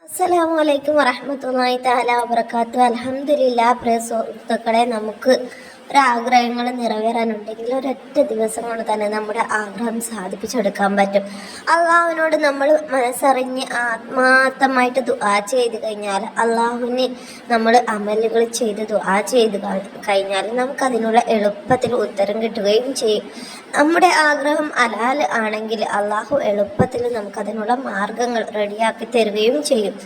അസ്സലാമു വറഹ്മത്തുള്ളാഹി തആല വബറകാതുഹു. അൽഹംദുലില്ലാഹ്. പ്രിയ സുഹൃത്തുക്കളെ, നമുക്ക് ഒരാഗ്രഹങ്ങൾ നിറവേറാനുണ്ടെങ്കിൽ ഒരൊറ്റ ദിവസം കൊണ്ട് തന്നെ നമ്മുടെ ആഗ്രഹം സാധിപ്പിച്ചെടുക്കാൻ പറ്റും. അള്ളാഹുവിനോട് നമ്മൾ മനസ്സറിഞ്ഞ് ആത്മാർത്ഥമായിട്ട് ദുആ ചെയ്ത് കഴിഞ്ഞാൽ, അള്ളാഹുവിന് നമ്മൾ അമലുകൾ ചെയ്ത് ദുആ ചെയ്ത് കഴിഞ്ഞാൽ നമുക്കതിനുള്ള എളുപ്പത്തിൽ ഉത്തരം കിട്ടുകയും ചെയ്യും. നമ്മുടെ ആഗ്രഹം ഹലാൽ ആണെങ്കിൽ അള്ളാഹു എളുപ്പത്തിൽ നമുക്കതിനുള്ള മാർഗങ്ങൾ റെഡിയാക്കി തരികയും ചെയ്യും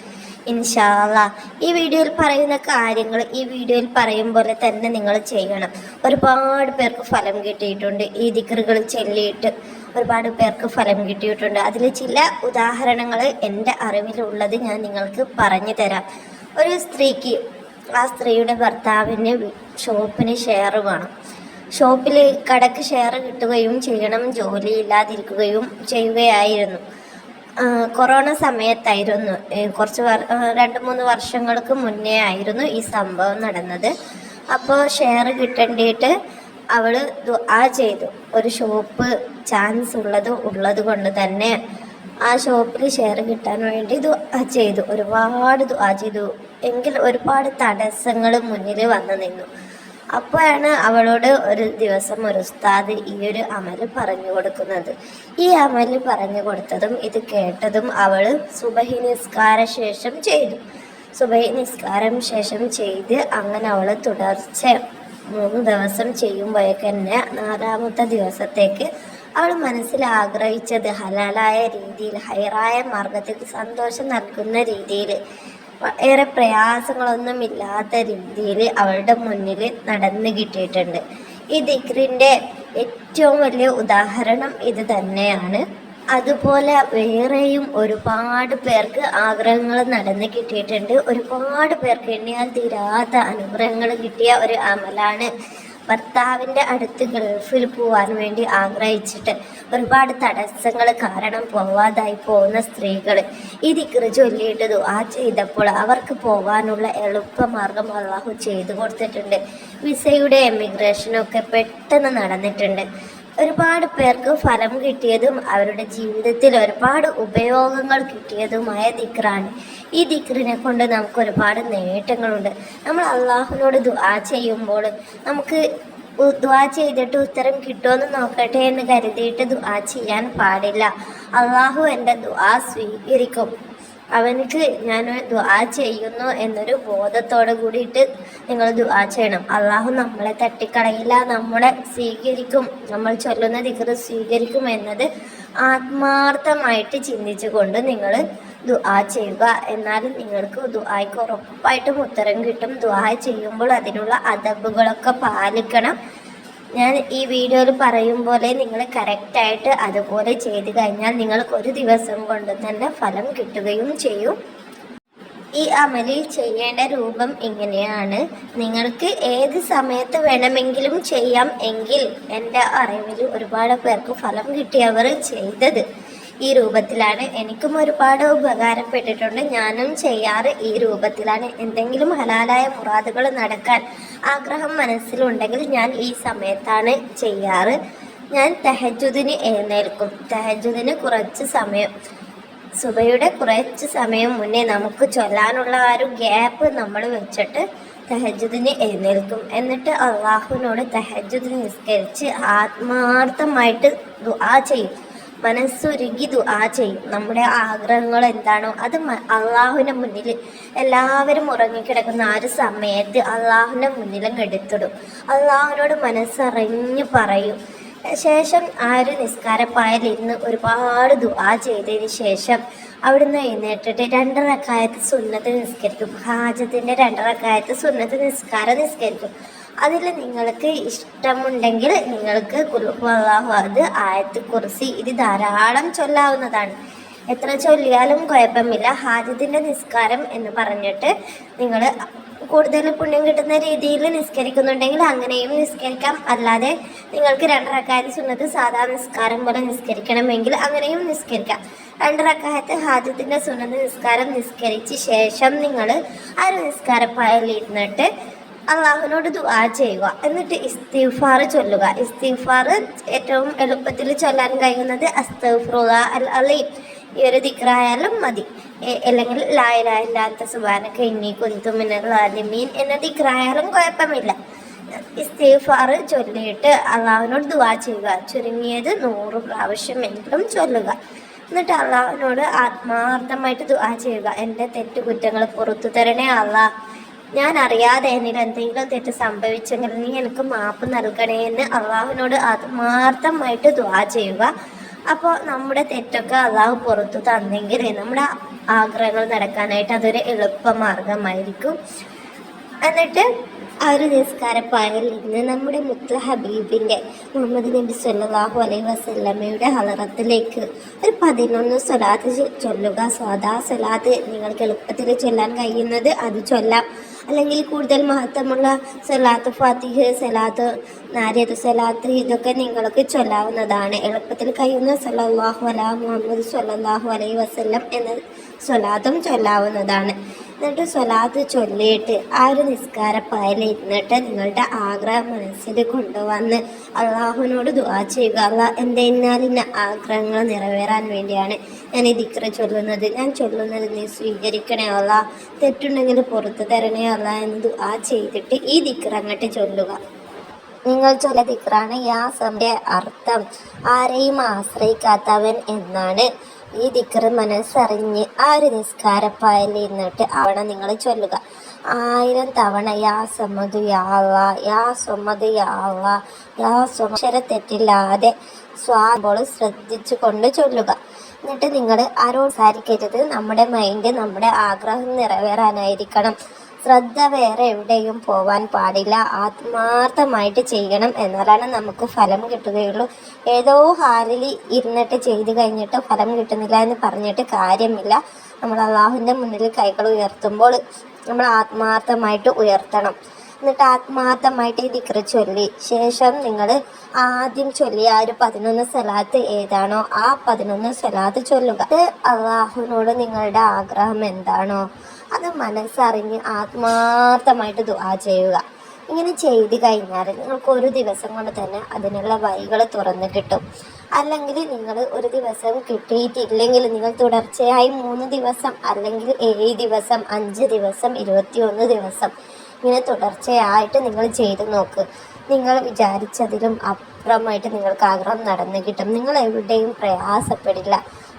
ഇൻഷാ അല്ലാഹ്. ഈ വീഡിയോയിൽ പറയുന്ന കാര്യങ്ങൾ ഈ വീഡിയോയിൽ പറയും പോലെ തന്നെ നിങ്ങൾ ചെയ്യണം. ഒരുപാട് പേർക്ക് ഫലം കിട്ടിയിട്ടുണ്ട്. ഈ ദിക്റുകൾ ചൊല്ലിയിട്ട് ഒരുപാട് പേർക്ക് ഫലം കിട്ടിയിട്ടുണ്ട്. അതിൽ ചില ഉദാഹരണങ്ങൾ എൻ്റെ അറിവിലുള്ളത് ഞാൻ നിങ്ങൾക്ക് പറഞ്ഞു തരാം. ഒരു സ്ത്രീക്ക് ആ സ്ത്രീയുടെ ഭർത്താവിന് ഷോപ്പിന് ഷെയർ വേണം. ഷോപ്പിൽ കടക്ക് ഷെയർ കിട്ടുകയും ചെയ്യണം. ജോലി ഇല്ലാതിരിക്കുകയും ചെയ്യുകയായിരുന്നു. കൊറോണ സമയത്തായിരുന്നു. കുറച്ച് 2-3 വർഷങ്ങൾക്ക് മുന്നേ ആയിരുന്നു ഈ സംഭവം നടന്നത്. അപ്പോൾ ഷെയർ കിട്ടേണ്ടിയിട്ട് അവൾ ദുആ ചെയ്തു. ഒരു ഷോപ്പ് ചാൻസ് ഉള്ളത് കൊണ്ട് തന്നെ ആ ഷോപ്പിൽ ഷെയർ കിട്ടാൻ വേണ്ടി ദുആ ചെയ്തു. ഒരുപാട് ദുആ ചെയ്തു. എങ്കിൽ ഒരുപാട് തടസ്സങ്ങൾ മുന്നിൽ വന്നു നിന്നു. അപ്പോഴാണ് അവളോട് ഒരു ദിവസം ഒരു ഉസ്താദ് ഈ ഒരു അമല് പറഞ്ഞു കൊടുക്കുന്നത്. ഈ അമല് പറഞ്ഞു കൊടുത്തതും ഇത് കേട്ടതും അവൾ സുബഹി നിസ്കാര ശേഷം ചെയ്തു. സുബഹി നിസ്കാരം ശേഷം ചെയ്ത് അങ്ങനെ അവൾ തുടർച്ച 3 ദിവസം ചെയ്യുമ്പോഴേക്കന്നെ 4ാമത്തെ ദിവസത്തേക്ക് അവൾ മനസ്സിൽ ആഗ്രഹിച്ചത് ഹലാലായ രീതിയിൽ, ഹൈറായ മാർഗത്തിൽ, സന്തോഷം നൽകുന്ന രീതിയിൽ, ഏറെ പ്രയാസങ്ങളൊന്നും ഇല്ലാത്ത രീതിയിൽ അവളുടെ മുന്നിൽ നടന്നു കിട്ടിയിട്ടുണ്ട്. ഈ ദിക്റിൻ്റെ ഏറ്റവും വലിയ ഉദാഹരണം ഇത് തന്നെയാണ്. അതുപോലെ വേറെയും ഒരുപാട് പേർക്ക് ആഗ്രഹങ്ങൾ നടന്നു കിട്ടിയിട്ടുണ്ട്. ഒരുപാട് പേർക്ക് എണ്ണിയാൽ തീരാത്ത അനുഗ്രഹങ്ങൾ കിട്ടിയ ഒരു അമലാണ്. ഭർത്താവിൻ്റെ അടുത്ത് ഗൾഫിൽ പോകാൻ വേണ്ടി ആഗ്രഹിച്ചിട്ട് ഒരുപാട് തടസ്സങ്ങൾ കാരണം പോവാതായി പോകുന്ന സ്ത്രീകൾ ഈ ദിക്റ് ചൊല്ലിയിട്ട് ദുആ ചെയ്തപ്പോൾ അവർക്ക് പോകാനുള്ള എളുപ്പമാർഗം അള്ളാഹു ചെയ്തു കൊടുത്തിട്ടുണ്ട്. വിസയുടെ എമിഗ്രേഷനൊക്കെ പെട്ടെന്ന് നടന്നിട്ടുണ്ട്. ഒരുപാട് പേർക്ക് ഫലം കിട്ടിയതും അവരുടെ ജീവിതത്തിൽ ഒരുപാട് ഉപയോഗങ്ങൾ കിട്ടിയതുമായ ദിക്റാണ്. ഈ ദിക്റിനെ കൊണ്ട് നമുക്ക് ഒരുപാട് നേട്ടങ്ങളുണ്ട്. നമ്മൾ അള്ളാഹുവിനോട് ദുആ ചെയ്യുമ്പോൾ നമുക്ക് ദുആ ചെയ്തിട്ട് ഉത്തരം കിട്ടുമെന്ന് നോക്കട്ടെ എന്ന് കരുതിയിട്ട് ദുആ ചെയ്യാൻ പാടില്ല. അള്ളാഹു എൻ്റെ ദുആ സ്വീകരിക്കും. അവനക്ക് ഞാൻ ദുആ ചെയ്യുന്നു എന്നൊരു ബോധത്തോടെ കൂടിയിട്ട് നിങ്ങൾ ദുആ ചെയ്യണം. അള്ളാഹു നമ്മളെ തട്ടിക്കളയില്ല, നമ്മളെ സ്വീകരിക്കും, നമ്മൾ ചൊല്ലുന്ന ദിക്റ് സ്വീകരിക്കും എന്നത് ആത്മാർത്ഥമായിട്ട് ചിന്തിച്ചുകൊണ്ട് നിങ്ങൾ ദുആ ചെയ്യുക. എന്നാലും നിങ്ങൾക്ക് ദുആയ്ക്ക് ഉറപ്പായിട്ടും ഉത്തരം കിട്ടും. ദുആ ചെയ്യുമ്പോൾ അതിനുള്ള അദബുകളൊക്കെ പാലിക്കണം. ഞാൻ ഈ വീഡിയോയിൽ പറയും പോലെ നിങ്ങൾ കറക്റ്റായിട്ട് അതുപോലെ ചെയ്ത് കഴിഞ്ഞാൽ നിങ്ങൾക്ക് ഒരു ദിവസം കൊണ്ട് തന്നെ ഫലം കിട്ടുകയും ചെയ്യും. ഈ അമലിൽ ചെയ്യേണ്ട രൂപം ഇങ്ങനെയാണ്. നിങ്ങൾക്ക് ഏത് സമയത്ത് വേണമെങ്കിലും ചെയ്യാം. എങ്കിൽ എൻ്റെ അറിവിൽ ഒരുപാട് പേർക്ക് ഫലം കിട്ടിയവർ ചെയ്തത് ഈ രൂപത്തിലാണ്. എനിക്കും ഒരുപാട് ഉപകാരപ്പെട്ടിട്ടുണ്ട്. ഞാനും ചെയ്യാറ് ഈ രൂപത്തിലാണ്. എന്തെങ്കിലും ഹലാലായ മുറാദുകൾ നടക്കാൻ ആഗ്രഹം മനസ്സിലുണ്ടെങ്കിൽ ഞാൻ ഈ സമയത്താണ് ചെയ്യാറ്. ഞാൻ തഹജ്ജുദിന് എഴുന്നേൽക്കും. തഹജ്ജുദിന് കുറച്ച് സമയം, സുബയുടെ കുറച്ച് സമയം മുന്നേ നമുക്ക് ചൊല്ലാനുള്ള ആ ഒരു ഗ്യാപ്പ് നമ്മൾ വെച്ചിട്ട് തഹജ്ജുദിന് എഴുന്നേൽക്കും. എന്നിട്ട് അള്ളാഹുവിനോട് തഹജ്ജുദ് നിസ്കരിച്ച് ആത്മാർത്ഥമായിട്ട് ദുആ ചെയ്യും. മനസ്സുരുകി ദുആ ചെയ്യും. നമ്മുടെ ആഗ്രഹങ്ങൾ എന്താണോ അത് അള്ളാഹുവിൻ്റെ മുന്നിൽ, എല്ലാവരും ഉറങ്ങിക്കിടക്കുന്ന ആ ഒരു സമയത്ത് അള്ളാഹുവിൻ്റെ മുന്നിലും എടുത്തിടും. അള്ളാഹുവിനോട് മനസ്സറിഞ്ഞ് പറയും. ശേഷം ആ ഒരു നിസ്കാരപ്പായയിൽ ഇരുന്ന് ഒരുപാട് ദുആ ചെയ്തതിന് ശേഷം അവിടുന്ന് എഴുന്നേറ്റിട്ട് 2 റക്അത്ത് സുന്നത്ത് നിസ്കരിക്കും. ഹാജത്തിൻ്റെ 2 റക്അത്ത് സുന്നത്ത് നിസ്കരിക്കും. അതിൽ നിങ്ങൾക്ക് ഇഷ്ടമുണ്ടെങ്കിൽ നിങ്ങൾക്ക് ഖുൽ ഹുവല്ലാഹു അഹദ്, ആയത്ത് കുർസി ഇത് ധാരാളം ചൊല്ലാവുന്നതാണ്. എത്ര ചൊല്ലിയാലും കുഴപ്പമില്ല. ഹാജത്തിൻ്റെ നിസ്കാരം എന്ന് പറഞ്ഞിട്ട് നിങ്ങൾ കൂടുതൽ പുണ്യം കിട്ടുന്ന രീതിയിൽ നിസ്കരിക്കുന്നുണ്ടെങ്കിൽ അങ്ങനെയും നിസ്കരിക്കാം. അല്ലാതെ നിങ്ങൾക്ക് 2 റക്അത്ത് സുന്നത്ത് സാധാ നിസ്കാരം പോലെ നിസ്കരിക്കണമെങ്കിൽ അങ്ങനെയും നിസ്കരിക്കാം. 2 റക്അത്ത് ഹാജത്തിൻ്റെ സുന്നത്ത് നിസ്കാരം നിസ്കരിച്ച ശേഷം നിങ്ങൾ ആ ഒരു നിസ്കാരപ്പായയിൽ ഇരുന്നിട്ട് അള്ളാഹുവിനോട് ദുആ ചെയ്യുക. എന്നിട്ട് ഇസ്തിഗ്ഫാർ ചൊല്ലുക. ഇസ്തിഗ്ഫാർ ഏറ്റവും എളുപ്പത്തിൽ ചൊല്ലാൻ കഴിയുന്നത് അസ്തഗ്ഫിറുല്ലാഹ് അൽ അലീം ഈ ഒരു ദിക്റായാലും മതി. അല്ലെങ്കിൽ ലാ ഇലാഹ ഇല്ല അൻത സുബ്ഹാനക ഇന്നി കുൻതു മിനൽ ളാലിമീൻ എന്ന ദിക്റായാലും കുഴപ്പമില്ല. ഇസ്തിഗ്ഫാർ ചൊല്ലിയിട്ട് അള്ളാഹുവിനോട് ദുആ ചെയ്യുക. ചുരുങ്ങിയത് 100 പ്രാവശ്യമെങ്കിലും ചൊല്ലുക. എന്നിട്ട് അള്ളാഹുവിനോട് ആത്മാർത്ഥമായിട്ട് ദുആ ചെയ്യുക. എൻ്റെ തെറ്റുകുറ്റങ്ങൾ പുറത്തു തരണേ അള്ളാഹ്, ഞാൻ അറിയാതെ എന്നിൽ എന്തെങ്കിലും തെറ്റ് സംഭവിച്ചെങ്കിൽ നീ എനിക്ക് മാപ്പ് നൽകണേ എന്ന് അള്ളാഹുവിനോട് ആത്മാർത്ഥമായിട്ട് ദുആ ചെയ്യുക. അപ്പോൾ നമ്മുടെ തെറ്റൊക്കെ അള്ളാഹു പുറത്തു തന്നെങ്കിൽ നമ്മുടെ ആഗ്രഹങ്ങൾ നടക്കാനായിട്ട് അതൊരു എളുപ്പമാർഗമായിരിക്കും. എന്നിട്ട് ആ ഒരു നിസ്കാരപ്പായയിൽ നിന്ന് നമ്മുടെ മുത്ത് ഹബീബിൻ്റെ മുഹമ്മദ് നബി സല്ലല്ലാഹു അലൈഹി വസല്ലമയുടെ ഹളറത്തിലേക്ക് ഒരു 11 സ്വലാത്ത് ചൊല്ലുക. സാദാ സ്വലാത്ത് നിങ്ങൾക്ക് എളുപ്പത്തിൽ ചൊല്ലാൻ കഴിയുന്നത് അത് ചൊല്ലാം. അല്ലെങ്കിൽ കൂടുതൽ മഹത്വമുള്ള സ്വലാത്ത് ഫാത്തിഹ്, സ്വലാത്ത് നാരിയത്ത് സ്വലാത്ത്, ഇതൊക്കെ നിങ്ങൾക്ക് ചൊല്ലാവുന്നതാണ്. എളുപ്പത്തിൽ കഴിയുന്ന സല്ലല്ലാഹു അലാ മുഹമ്മദ് സല്ലല്ലാഹു അലൈഹി വസല്ലം എന്ന സ്വലാത്തും ചൊല്ലാവുന്നതാണ്. എന്നിട്ട് സ്വലാത്ത് ചൊല്ലിയിട്ട് ആ ഒരു നിസ്കാരപ്പായയിൽ ഇരുന്നിട്ട് നിങ്ങളുടെ ആഗ്രഹം മനസ്സിൽ കൊണ്ടുവന്ന് അള്ളാഹുവിനോട് ദുആ ചെയ്യുക. അള്ളാഹ് എൻ്റെ ഇന്നാലിന്ന ആഗ്രഹങ്ങൾ നിറവേറാൻ വേണ്ടിയാണ് ഞാൻ ഈ ദിക്റ് ചൊല്ലുന്നത്, ഞാൻ ചൊല്ലുന്നത് നീ സ്വീകരിക്കണേ അള്ളാഹ്, തെറ്റുണ്ടെങ്കിൽ പുറത്തു തരണേ അള്ളാഹ് എന്ന് ദുആ ചെയ്തിട്ട് ഈ ദിക്റ് അങ്ങോട്ട് ചൊല്ലുക. നിങ്ങൾ ചൊല്ല ദിക്റാണ് യാസമിൻ്റെ അർത്ഥം ആരെയും ആശ്രയിക്കാത്തവൻ എന്നാണ്. ഈ ദിക്റ് മനസ്സറിഞ്ഞ് ആ ഒരു നിസ്കാരപ്പായയിൽ ഇരുന്നിട്ട് അവിടെ നിങ്ങൾ ചൊല്ലുക. 1000 തവണ യാ സമദ് യാ അല്ലാ, യാ സമദ് യാ അല്ലാ, യാ സമദ് തെറ്റില്ലാതെ സ്വാബോൾ ശ്രദ്ധിച്ചു കൊണ്ട് ചൊല്ലുക. എന്നിട്ട് നിങ്ങൾ ആരോട് സംസാരിക്കരുത്. നമ്മുടെ മൈൻഡ് നമ്മുടെ ആഗ്രഹം നിറവേറാനായിരിക്കണം. ശ്രദ്ധ വേറെ എവിടെയും പോവാൻ പാടില്ല. ആത്മാർത്ഥമായിട്ട് ചെയ്യണം, എന്നാലാണ് നമുക്ക് ഫലം കിട്ടുകയുള്ളൂ. ഏതോ ഹാലിൽ ഇരുന്നിട്ട് ചെയ്ത് കഴിഞ്ഞിട്ട് ഫലം കിട്ടുന്നില്ല എന്ന് പറഞ്ഞിട്ട് കാര്യമില്ല. നമ്മൾ അള്ളാഹുവിൻ്റെ മുന്നിൽ കൈകൾ ഉയർത്തുമ്പോൾ നമ്മൾ ആത്മാർത്ഥമായിട്ട് ഉയർത്തണം. എന്നിട്ട് ആത്മാർത്ഥമായിട്ട് ഈ ദിക്റ് ചൊല്ലി ശേഷം നിങ്ങൾ ആദ്യം ചൊല്ലിയ ആ ഒരു 11 സ്വലാത്ത് ഏതാണോ ആ 11 സ്വലാത്ത് ചൊല്ലുക. അള്ളാഹുവിനോട് നിങ്ങളുടെ ആഗ്രഹം എന്താണോ അത് മനസ്സറിഞ്ഞ് ആത്മാർത്ഥമായിട്ട് ദുആ ചെയ്യുക. ഇങ്ങനെ ചെയ്ത് കഴിഞ്ഞാൽ നിങ്ങൾക്ക് ഒരു ദിവസം കൊണ്ട് തന്നെ അതിനുള്ള വഴികൾ തുറന്ന് കിട്ടും. അല്ലെങ്കിൽ നിങ്ങൾ ഒരു ദിവസം കിട്ടിയിട്ടില്ലെങ്കിൽ നിങ്ങൾ തുടർച്ചയായി 3 ദിവസം അല്ലെങ്കിൽ 7 ദിവസം 5 ദിവസം 21 ദിവസം ഇങ്ങനെ തുടർച്ചയായിട്ട് നിങ്ങൾ ചെയ്ത് നോക്ക്. നിങ്ങൾ വിചാരിച്ചതിലും അപ്പുറമായിട്ട് നിങ്ങൾക്ക് ആഗ്രഹം നടന്നു കിട്ടും. നിങ്ങൾ എവിടെയും പ്രയാസപ്പെടില്ല.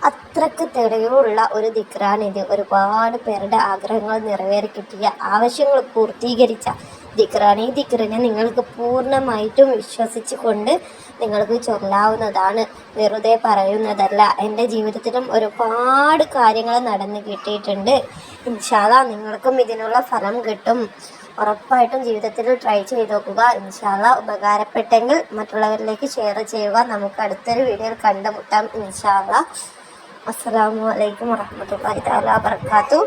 അത്രക്ക് തെളിവുള്ള ഒരു ദിക്റാണിത്. ഒരുപാട് പേരുടെ ആഗ്രഹങ്ങൾ നിറവേറി കിട്ടിയ, ആവശ്യങ്ങൾ പൂർത്തീകരിച്ച ദിക്റാണ്. ഈ ദിക്റിനെ നിങ്ങൾക്ക് പൂർണ്ണമായിട്ടും വിശ്വസിച്ച് കൊണ്ട് നിങ്ങൾക്ക് ചൊല്ലാവുന്നതാണ്, വെറുതെ പറയുന്നതല്ല. എൻ്റെ ജീവിതത്തിലും ഒരുപാട് കാര്യങ്ങൾ നടന്നു കിട്ടിയിട്ടുണ്ട്. ഇൻഷാ അല്ലാഹ് നിങ്ങൾക്കും ഇതിനുള്ള ഫലം കിട്ടും. ഉറപ്പായിട്ടും ജീവിതത്തിൽ ട്രൈ ചെയ്ത് നോക്കുക. ഇൻഷാ അല്ലാഹ് ഉപകാരപ്പെട്ടെങ്കിൽ മറ്റുള്ളവരിലേക്ക് ഷെയർ ചെയ്യുക. നമുക്ക് അടുത്തൊരു വീഡിയോയിൽ കണ്ടുമുട്ടാം ഇൻഷാ അല്ലാഹ്. അസ്സലാമു അലൈക്കും വറഹ്മത്തുള്ളാഹി തആല വബറകാതുഹു.